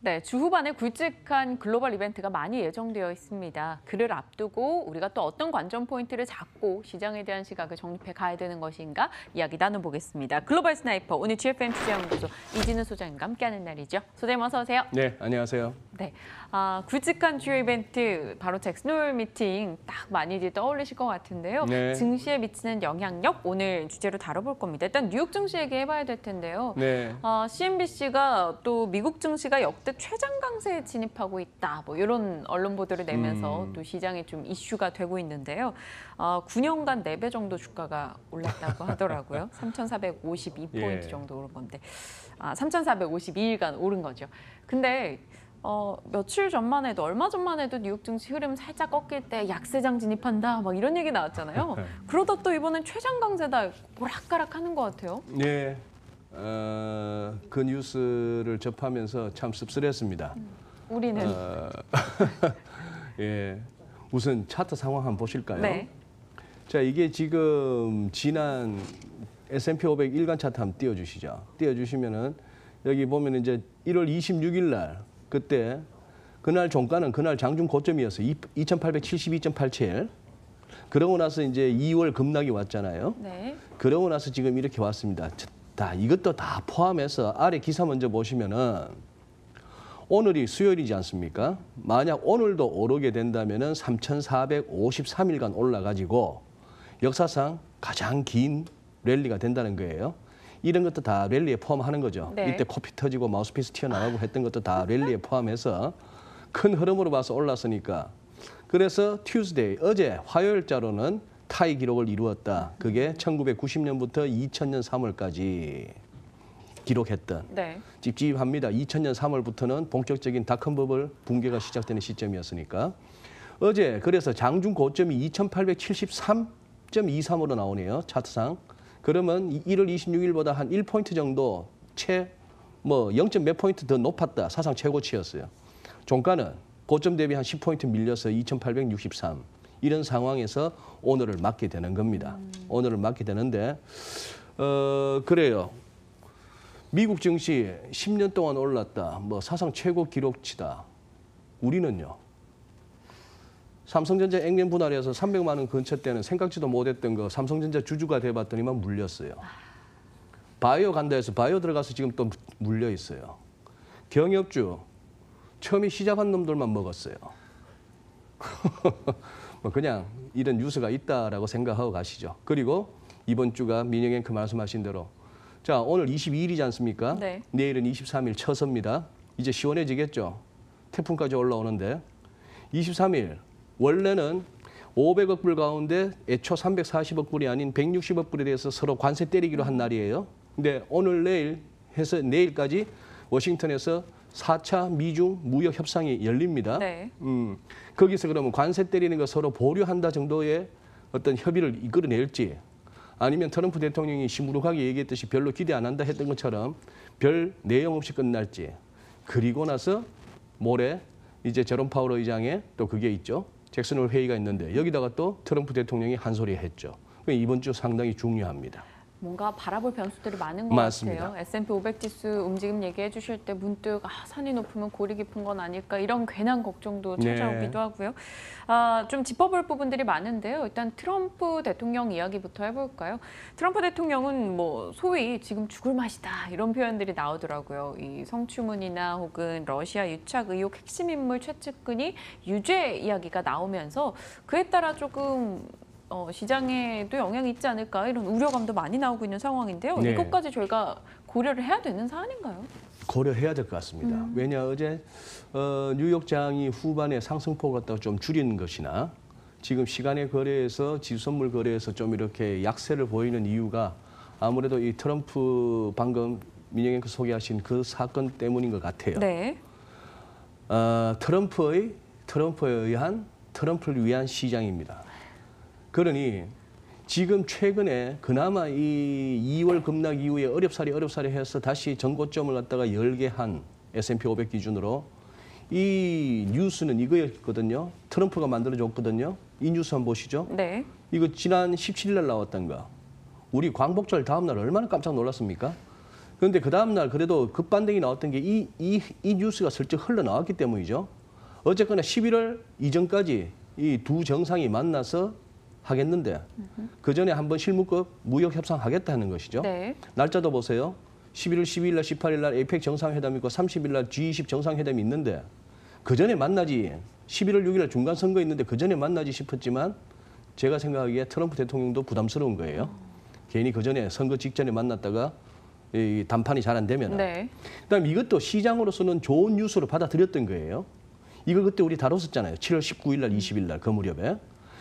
네, 주 후반에 굵직한 글로벌 이벤트가 많이 예정되어 있습니다. 그를 앞두고 우리가 또 어떤 관전 포인트를 잡고 시장에 대한 시각을 정립해 가야 되는 것인가 이야기 나눠보겠습니다. 글로벌 스나이퍼, 오늘 GFM 투자연구소 이진우 소장님과 함께하는 날이죠. 소장님 어서 오세요. 네, 안녕하세요. 네, 굵직한 주요 이벤트, 바로 잭슨홀 미팅 딱 많이들 떠올리실 것 같은데요. 네. 증시에 미치는 영향력 오늘 주제로 다뤄볼 겁니다. 일단 뉴욕 증시 얘기해봐야 될 텐데요. 네. CNBC가 또 미국 증시가 역대 최장 강세에 진입하고 있다. 뭐 이런 언론 보도를 내면서 또 시장에 좀 이슈가 되고 있는데요. 9년간 4배 정도 주가가 올랐다고 하더라고요. 3,452포인트 예. 정도 오른 건데, 3,452일간 오른 거죠. 근데 며칠 전만 해도, 얼마 전만 해도 뉴욕 증시 흐름 살짝 꺾일 때 약세장 진입한다 막 이런 얘기 나왔잖아요. 그러다 또 이번엔 최장 강세다 오락가락하는 것 같아요. 네. 그 뉴스를 접하면서 참 씁쓸했습니다. 우리는 예. 우선 차트 상황 한번 보실까요? 네. 자, 이게 지금 지난 S&P 500 일간 차트 한번 띄워주시죠. 띄워주시면은 여기 보면 이제 1월 26일 날 그때 그날 종가는 그날 장중 고점이었어요. 2,872.87. 그러고 나서 이제 2월 급락이 왔잖아요. 네. 그러고 나서 지금 이렇게 왔습니다. 이것도 다 포함해서 아래 기사 먼저 보시면은 오늘이 수요일이지 않습니까? 만약 오늘도 오르게 된다면은 3,453일간 올라가지고 역사상 가장 긴 랠리가 된다는 거예요. 이런 것도 다 랠리에 포함하는 거죠. 네. 이때 코피 터지고 마우스피스 튀어나가고 했던 것도 다 랠리에 포함해서 큰 흐름으로 봐서 올랐으니까. 그래서 Tuesday, 어제 화요일자로는 타이 기록을 이루었다. 그게 1990년부터 2000년 3월까지 기록했던. 네. 찝찝합니다. 2000년 3월부터는 본격적인 닷컴 버블 붕괴가 시작되는 시점이었으니까. 어제 그래서 장중 고점이 2873.23으로 나오네요. 차트상. 그러면 1월 26일보다 한 1포인트 정도 뭐 0. 몇 포인트 더 높았다. 사상 최고치였어요. 종가는 고점 대비 한 10포인트 밀려서 2863. 이런 상황에서 오늘을 맞게 되는 겁니다. 오늘을 맞게 되는데 그래요. 미국 증시 10년 동안 올랐다. 뭐 사상 최고 기록치다. 우리는요. 삼성전자 액면 분할해서 300만 원 근처 때는 생각지도 못했던 거 삼성전자 주주가 돼봤더니만 물렸어요. 바이오 간다 해서 바이오 들어가서 지금 또 물려 있어요. 경협주 처음에 시작한 놈들만 먹었어요. 뭐 그냥 이런 뉴스가 있다라고 생각하고 가시죠. 그리고 이번 주가 민영 앵커 말씀하신 대로 자 오늘 22일이지 않습니까? 네. 내일은 23일 처서입니다. 이제 시원해지겠죠. 태풍까지 올라오는데 23일 원래는 500억 불 가운데 애초 340억 불이 아닌 160억 불에 대해서 서로 관세 때리기로 한 날이에요. 근데 오늘 내일 해서 내일까지 워싱턴에서 4차 미중 무역 협상이 열립니다. 네. 거기서 그러면 관세 때리는 거 서로 보류한다 정도의 어떤 협의를 이끌어낼지 아니면 트럼프 대통령이 시무룩하게 얘기했듯이 별로 기대 안 한다 했던 것처럼 별 내용 없이 끝날지. 그리고 나서 모레 이제 제롬 파월 의장의 또 그게 있죠. 잭슨홀 회의가 있는데 여기다가 또 트럼프 대통령이 한 소리 했죠. 이번 주 상당히 중요합니다. 뭔가 바라볼 변수들이 많은 것 맞습니다. 같아요. S&P 500 지수 움직임 얘기해 주실 때 문득 산이 높으면 골이 깊은 건 아닐까 이런 괜한 걱정도 찾아오기도 하고요. 좀 짚어볼 부분들이 많은데요. 일단 트럼프 대통령 이야기부터 해볼까요? 트럼프 대통령은 뭐 소위 지금 죽을 맛이다 이런 표현들이 나오더라고요. 이 성추문이나 혹은 러시아 유착 의혹 핵심 인물 최측근이 유죄 이야기가 나오면서 그에 따라 조금 시장에도 영향이 있지 않을까 이런 우려감도 많이 나오고 있는 상황인데요. 네. 이것까지 저희가 고려를 해야 되는 사안인가요? 고려해야 될 것 같습니다. 왜냐 어제 뉴욕장이 후반에 상승폭을 갖다가 좀 줄이는 것이나 지금 시간의 거래에서 지수선물 거래에서 좀 이렇게 약세를 보이는 이유가 아무래도 이 트럼프 방금 민영 앵커 소개하신 그 사건 때문인 것 같아요. 네. 트럼프를 위한 시장입니다. 그러니 지금 최근에 그나마 이 2월 급락 이후에 어렵사리 해서 다시 전고점을 갖다가 열게 한 S&P 500 기준으로 이 뉴스는 이거였거든요. 트럼프가 만들어줬거든요. 이 뉴스 한번 보시죠. 네. 이거 지난 17일 날 나왔던 거. 우리 광복절 다음 날 얼마나 깜짝 놀랐습니까? 그런데 그 다음날 그래도 급반등이 나왔던 게 이 뉴스가 슬쩍 흘러나왔기 때문이죠. 어쨌거나 11월 이전까지 이 두 정상이 만나서 하겠는데 그 전에 한번 실무급 무역 협상하겠다 하는 것이죠. 네. 날짜도 보세요. 11월 12일 날 18일 날 에이펙 정상회담이 있고 30일 날 G20 정상회담이 있는데 그 전에 만나지. 11월 6일 날 중간 선거 있는데 그 전에 만나지 싶었지만 제가 생각하기에 트럼프 대통령도 부담스러운 거예요. 괜히 그 전에 선거 직전에 만났다가 이 담판이 잘 안 되면. 네. 그다음 이것도 시장으로서는 좋은 뉴스로 받아들였던 거예요. 이거 그때 우리 다뤘었잖아요. 7월 19일 날 20일 날 그 무렵에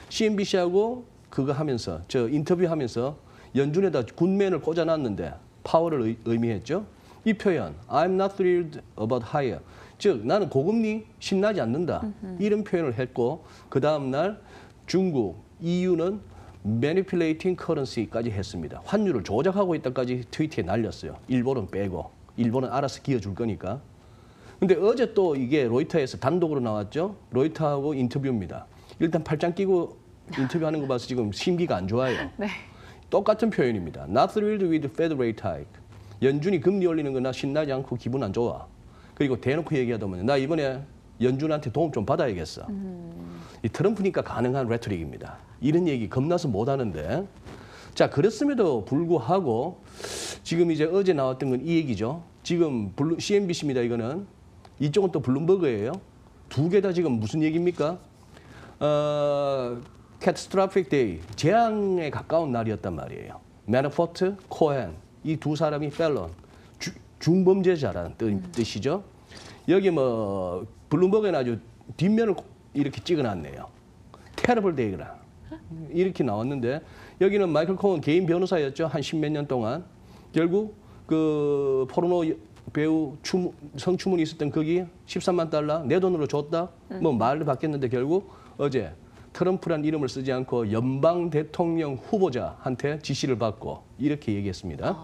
CNBC하고 그거 하면서 저 인터뷰하면서 연준에다 굿맨을 꽂아놨는데 파월을 의미했죠. 이 표현 I'm not thrilled about higher. 즉 나는 고금리 신나지 않는다. 이런 표현을 했고 그 다음 날 중국, EU는 manipulating currency까지 했습니다. 환율을 조작하고 있다까지 트위터에 날렸어요. 일본은 빼고. 일본은 알아서 기어줄 거니까. 근데 어제 또 이게 로이터에서 단독으로 나왔죠. 로이터하고 인터뷰입니다. 일단 팔짱 끼고 인터뷰하는 거 봐서 지금 심기가 안 좋아요. 네. 똑같은 표현입니다. Not thrilled with Fed rate hike. 연준이 금리 올리는 거 나 신나지 않고 기분 안 좋아. 그리고 대놓고 얘기하다 보면 나 이번에 연준한테 도움 좀 받아야겠어. 이 트럼프니까 가능한 레토릭입니다. 이런 얘기 겁나서 못 하는데. 자, 그렇음에도 불구하고 지금 이제 어제 나왔던 건 이 얘기죠. 지금 CNBC입니다. 이거는. 이쪽은 또 블룸버그예요. 두 개 다 지금 무슨 얘기입니까? catastrophic day, 재앙에 가까운 날이었단 말이에요. 매너포트, 코헨, 이 두 사람이 펠런, 중범죄자라는 뜻이죠. 여기 뭐 블룸버그는 아주 뒷면을 이렇게 찍어놨네요. terrible day라 이렇게 나왔는데 여기는 마이클 코hen 개인 변호사였죠. 한 십몇 년 동안. 결국 그 포르노 배우 성추문이 있었던 거기 13만 달러 내 돈으로 줬다. 뭐 말을 바뀌었는데 결국 어제 트럼프란 이름을 쓰지 않고 연방 대통령 후보자한테 지시를 받고 이렇게 얘기했습니다.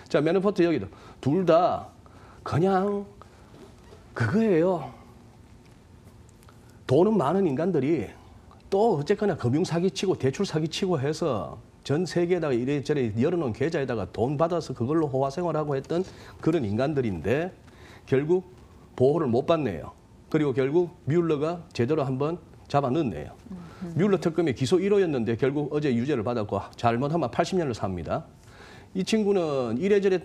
자, 매너포트 여기도 둘 다 그냥 그거예요. 돈은 많은 인간들이 또 어쨌거나 금융 사기치고 대출 사기치고 해서 전 세계에다가 이래저래 열어놓은 계좌에다가 돈 받아서 그걸로 호화 생활하고 했던 그런 인간들인데 결국 보호를 못 받네요. 그리고 결국 뮬러가 제대로 한번 잡아넣네요. 뮬러 특검의 기소 1호였는데 결국 어제 유죄를 받았고 잘못하면 80년을 삽니다. 이 친구는 이래저래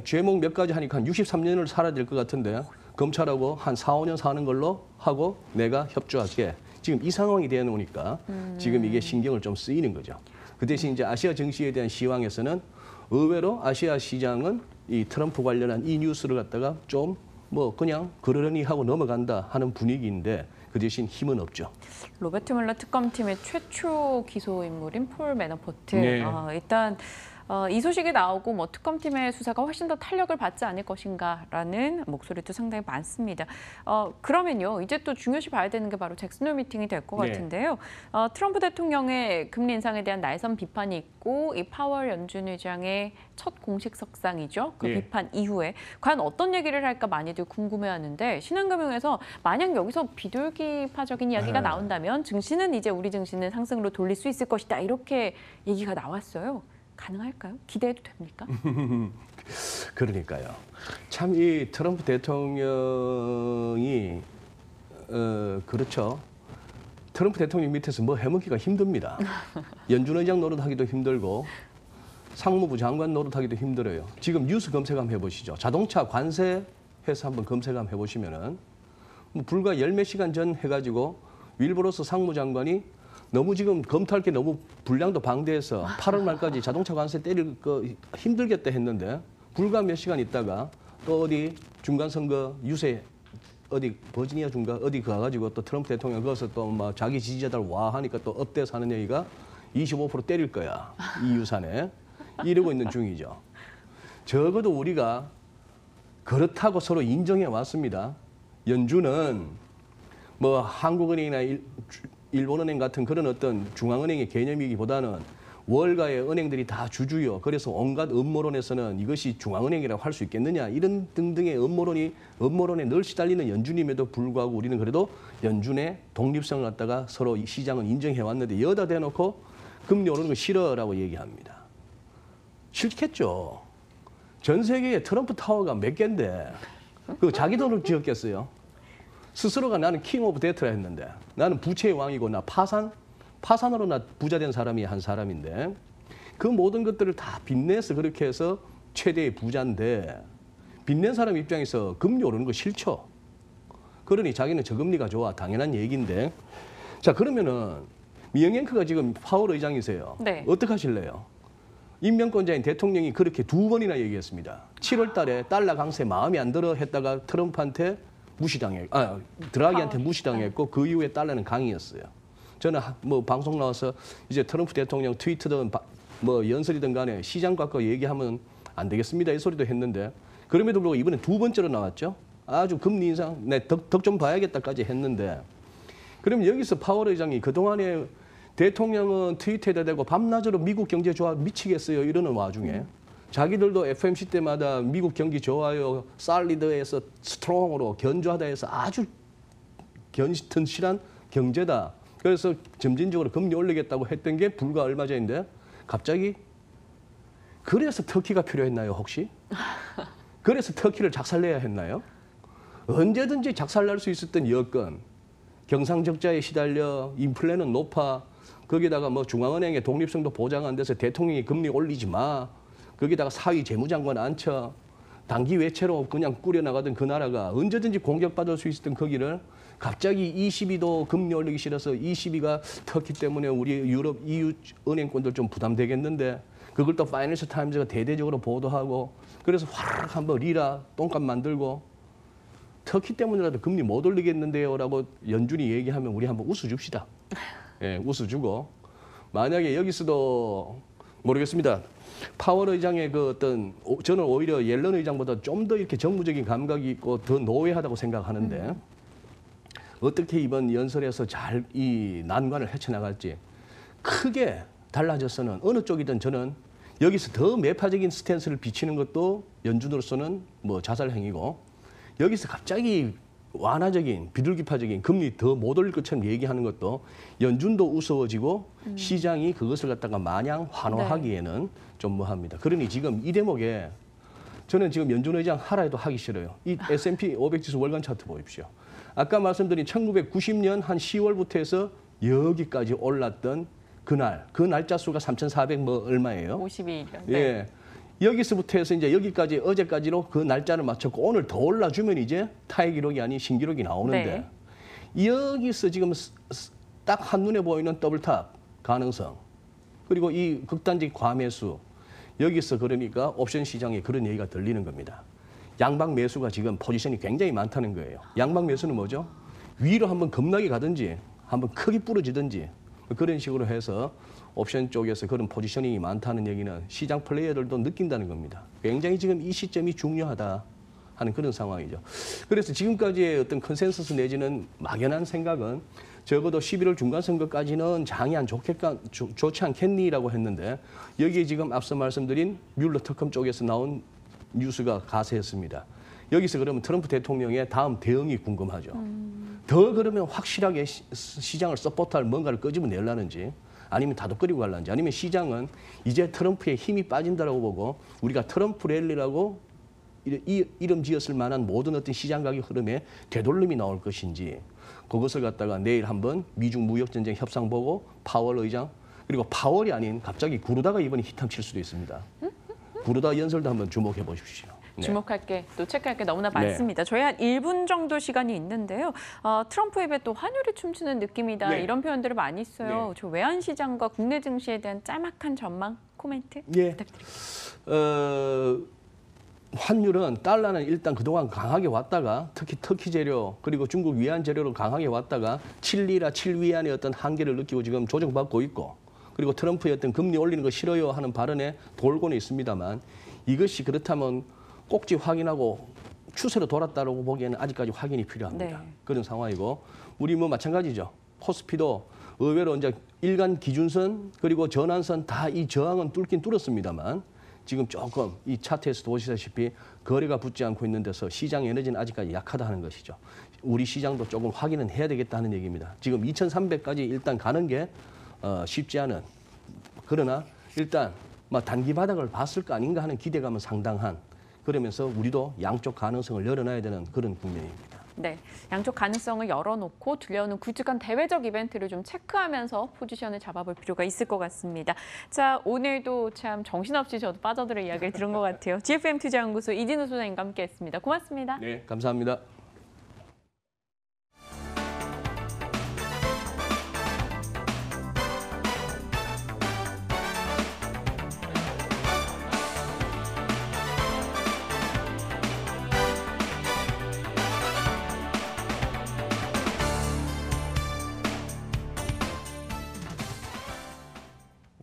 죄목 몇 가지 하니까 한 63년을 살아야 될 것 같은데 검찰하고 한 4, 5년 사는 걸로 하고 내가 협조할게. 지금 이 상황이 되어 놓으니까 지금 이게 신경을 좀 쓰이는 거죠. 그 대신 이제 아시아 증시에 대한 시황에서는 의외로 아시아 시장은 이 트럼프 관련한 이 뉴스를 갖다가 좀 뭐 그냥 그러려니 하고 넘어간다 하는 분위기인데 그 대신 힘은 없죠. 로버트 뮬러 특검팀의 최초 기소 인물인 폴 매너포트. 네. 일단 이 소식이 나오고 뭐 특검팀의 수사가 훨씬 더 탄력을 받지 않을 것인가라는 목소리도 상당히 많습니다. 그러면요, 이제 또 중요시 봐야 되는 게 바로 잭슨홀 미팅이 될 것 네. 같은데요. 트럼프 대통령의 금리 인상에 대한 날선 비판이 있고 이 파월 연준 의장의 첫 공식 석상이죠. 그 네. 비판 이후에 과연 어떤 얘기를 할까 많이들 궁금해하는데 신한금융에서 만약 여기서 비둘기파적인 이야기가 나온다면 증시는 이제 우리 증시는 상승으로 돌릴 수 있을 것이다 이렇게 얘기가 나왔어요. 가능할까요? 기대해도 됩니까? 그러니까요. 참 이 트럼프 대통령이 그렇죠. 트럼프 대통령 밑에서 뭐 해먹기가 힘듭니다. 연준 의장 노릇하기도 힘들고 상무부 장관 노릇하기도 힘들어요. 지금 뉴스 검색 한번 해보시죠. 자동차 관세 해서 한번 검색 한번 해보시면은 뭐 불과 열 몇 시간 전 해가지고 윌버로스 상무장관이 너무 지금 검토할 게 너무 분량도 방대해서 8월 말까지 자동차 관세 때릴 거 힘들겠다 했는데 불과 몇 시간 있다가 또 어디 중간선거 유세 어디 버지니아 중가 어디 가가지고 또 트럼프 대통령 거기서 또 막 자기 지지자들 와 하니까 또 업돼서 하는 얘기가 25% 때릴 거야 이 유산에 이러고 있는 중이죠. 적어도 우리가 그렇다고 서로 인정해 왔습니다. 연준은 뭐 한국은행이나 일본은행 같은 그런 어떤 중앙은행의 개념이기보다는 월가의 은행들이 다 주주요. 그래서 온갖 음모론에서는 이것이 중앙은행이라고 할 수 있겠느냐 이런 등등의 음모론에 늘 시달리는 연준임에도 불구하고 우리는 그래도 연준의 독립성을 갖다가 서로 시장은 인정해 왔는데 여다 대놓고 금리 오르는 거 싫어라고 얘기합니다. 싫겠죠. 전 세계에 트럼프 타워가 몇 개인데 그 자기 돈으로 지었겠어요? 스스로가 나는 킹 오브 데트라 했는데 나는 부채의 왕이고 나 파산으로 나 부자 된 사람이 한 사람인데 그 모든 것들을 다 빚내서 그렇게 해서 최대의 부자인데 빚낸 사람 입장에서 금리 오르는 거 싫죠. 그러니 자기는 저금리가 좋아. 당연한 얘기인데. 자, 그러면은 미영앵커가 지금 파월 의장이세요. 네. 어떻게 하실래요? 임명권자인 대통령이 그렇게 2번이나 얘기했습니다. 7월 달에 달러 강세 마음에 안 들어 했다가 트럼프한테 드라기한테 무시당했고 그 이후에 달러는 강이었어요. 저는 뭐 방송 나와서 이제 트럼프 대통령 트위트든 뭐 연설이든 간에 시장 갖고 얘기하면 안 되겠습니다. 이 소리도 했는데 그럼에도 불구하고 이번엔 2번째로 나왔죠. 아주 금리 인상, 덕 좀 봐야겠다까지 했는데 그럼 여기서 파월 의장이 그동안에 대통령은 트위터에다 대고 밤낮으로 미국 경제 좋아 미치겠어요 이러는 와중에 자기들도 FMC 때마다 미국 경기 좋아요, 살리드에서 스트롱으로 견조하다 해서 아주 견실한 경제다. 그래서 점진적으로 금리 올리겠다고 했던 게 불과 얼마 전인데 갑자기 그래서 터키가 필요했나요 혹시? 그래서 터키를 작살내야 했나요? 언제든지 작살날 수 있었던 여건, 경상적자에 시달려 인플레는 높아, 거기다가 뭐 중앙은행의 독립성도 보장 안 돼서 대통령이 금리 올리지 마, 거기다가 사위 재무장관 앉혀, 단기 외채로 그냥 꾸려나가던 그 나라가 언제든지 공격받을 수 있었던 거기를 갑자기 ECB도 금리 올리기 싫어서 ECB가 터키 때문에 우리 유럽 EU 은행권들 좀 부담되겠는데 그걸 또 파이낸셜 타임즈가 대대적으로 보도하고 그래서 확 한번 리라 똥값 만들고 터키 때문이라도 금리 못 올리겠는데요라고 연준이 얘기하면 우리 한번 웃어줍시다. 예, 웃어주고 만약에 여기서도 모르겠습니다. 파월 의장의 그 어떤 저는 오히려 옐런 의장보다 좀 더 이렇게 정무적인 감각이 있고 더 노회하다고 생각하는데 어떻게 이번 연설에서 잘 이 난관을 헤쳐나갈지 크게 달라져서는 어느 쪽이든 저는 여기서 더 매파적인 스탠스를 비치는 것도 연준으로서는 뭐 자살 행위고 여기서 갑자기 완화적인 비둘기파적인 금리 더 못 올릴 것처럼 얘기하는 것도 연준도 우스워지고 시장이 그것을 갖다가 마냥 환호하기에는 네. 좀 뭐합니다. 그러니 지금 이 대목에 저는 지금 연준 의장 하라 해도 하기 싫어요. 이 S&P 500 지수 월간 차트 보십시오. 아까 말씀드린 1990년 한 10월부터 해서 여기까지 올랐던 그날, 그 날짜 수가 3,400 뭐 얼마예요? 52년. 네. 예. 여기서부터 해서 이제 여기까지 어제까지로 그 날짜를 맞췄고 오늘 더 올라주면 이제 타이 기록이 아닌 신기록이 나오는데 여기서 지금 딱 한눈에 보이는 더블탑 가능성 그리고 이 극단적 과매수 여기서 그러니까 옵션 시장에 그런 얘기가 들리는 겁니다. 양방 매수가 지금 포지션이 굉장히 많다는 거예요. 양방 매수는 뭐죠? 위로 한번 겁나게 가든지 한번 크게 부러지든지 그런 식으로 해서 옵션 쪽에서 그런 포지셔닝이 많다는 얘기는 시장 플레이어들도 느낀다는 겁니다. 굉장히 지금 이 시점이 중요하다 하는 그런 상황이죠. 그래서 지금까지의 어떤 컨센서스 내지는 막연한 생각은 적어도 11월 중간선거까지는 장이 안 좋지 않겠니라고 했는데 여기에 지금 앞서 말씀드린 뮬러 특검 쪽에서 나온 뉴스가 가세했습니다. 여기서 그러면 트럼프 대통령의 다음 대응이 궁금하죠. 더 그러면 확실하게 시장을 서포트할 뭔가를 끄집어내려는지 아니면 다독거리고 갈는지 아니면 시장은 이제 트럼프의 힘이 빠진다라고 보고 우리가 트럼프 랠리라고 이름 지었을 만한 모든 어떤 시장 가격 흐름에 되돌림이 나올 것인지 그것을 갖다가 내일 한번 미중 무역전쟁 협상 보고 파월 의장 그리고 파월이 아닌 갑자기 구르다가 이번에 히탐 칠 수도 있습니다. 구르다 연설도 한번 주목해 보십시오. 네. 주목할 게, 또 체크할 게 너무나 많습니다. 저희 한 1분 정도 시간이 있는데요. 트럼프 입에 또 환율이 춤추는 느낌이다. 네. 이런 표현들을 많이 써요. 네. 저 외환 시장과 국내 증시에 대한 짤막한 전망, 코멘트 예. 부탁드립니다. 환율은 달러는 일단 그동안 강하게 왔다가 특히 터키 재료 그리고 중국 위안 재료로 강하게 왔다가 7리라 7위안의 어떤 한계를 느끼고 지금 조정받고 있고 그리고 트럼프의 어떤 금리 올리는 거 싫어요 하는 발언에 돌고는 있습니다만 이것이 그렇다면 꼭지 확인하고 추세로 돌았다고 보기에는 아직까지 확인이 필요합니다. 네. 그런 상황이고 우리 뭐 마찬가지죠. 코스피도 의외로 이제 일간 기준선 그리고 전환선 다 이 저항은 뚫긴 뚫었습니다만 지금 조금 이 차트에서 보시다시피 거래가 붙지 않고 있는 데서 시장 에너지는 아직까지 약하다 하는 것이죠. 우리 시장도 조금 확인은 해야 되겠다는 얘기입니다. 지금 2,300까지 일단 가는 게 쉽지 않은 그러나 일단 뭐 단기 바닥을 봤을 거 아닌가 하는 기대감은 상당한 그러면서 우리도 양쪽 가능성을 열어놔야 되는 그런 국면입니다. 네, 양쪽 가능성을 열어놓고 들려오는 9주간 대외적 이벤트를 좀 체크하면서 포지션을 잡아볼 필요가 있을 것 같습니다. 자, 오늘도 참 정신없이 저도 빠져들어 이야기를 들은 것 같아요. GFM 투자연구소 이진우 소장님과 함께했습니다. 고맙습니다. 네, 감사합니다.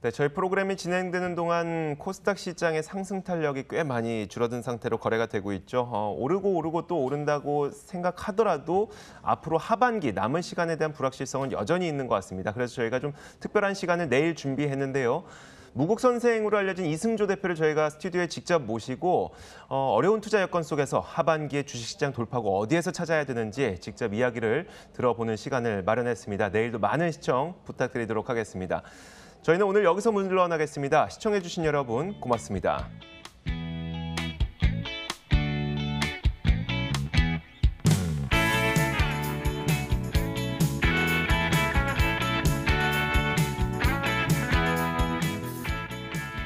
네, 저희 프로그램이 진행되는 동안 코스닥 시장의 상승 탄력이 꽤 많이 줄어든 상태로 거래가 되고 있죠. 오르고 또 오른다고 생각하더라도 앞으로 하반기 남은 시간에 대한 불확실성은 여전히 있는 것 같습니다. 그래서 저희가 좀 특별한 시간을 내일 준비했는데요. 무국 선생으로 알려진 이승조 대표를 저희가 스튜디오에 직접 모시고 어려운 투자 여건 속에서 하반기에 주식시장 돌파구 어디에서 찾아야 되는지 직접 이야기를 들어보는 시간을 마련했습니다. 내일도 많은 시청 부탁드리도록 하겠습니다. 저희는 오늘 여기서 물러나겠습니다. 시청해주신 여러분 고맙습니다.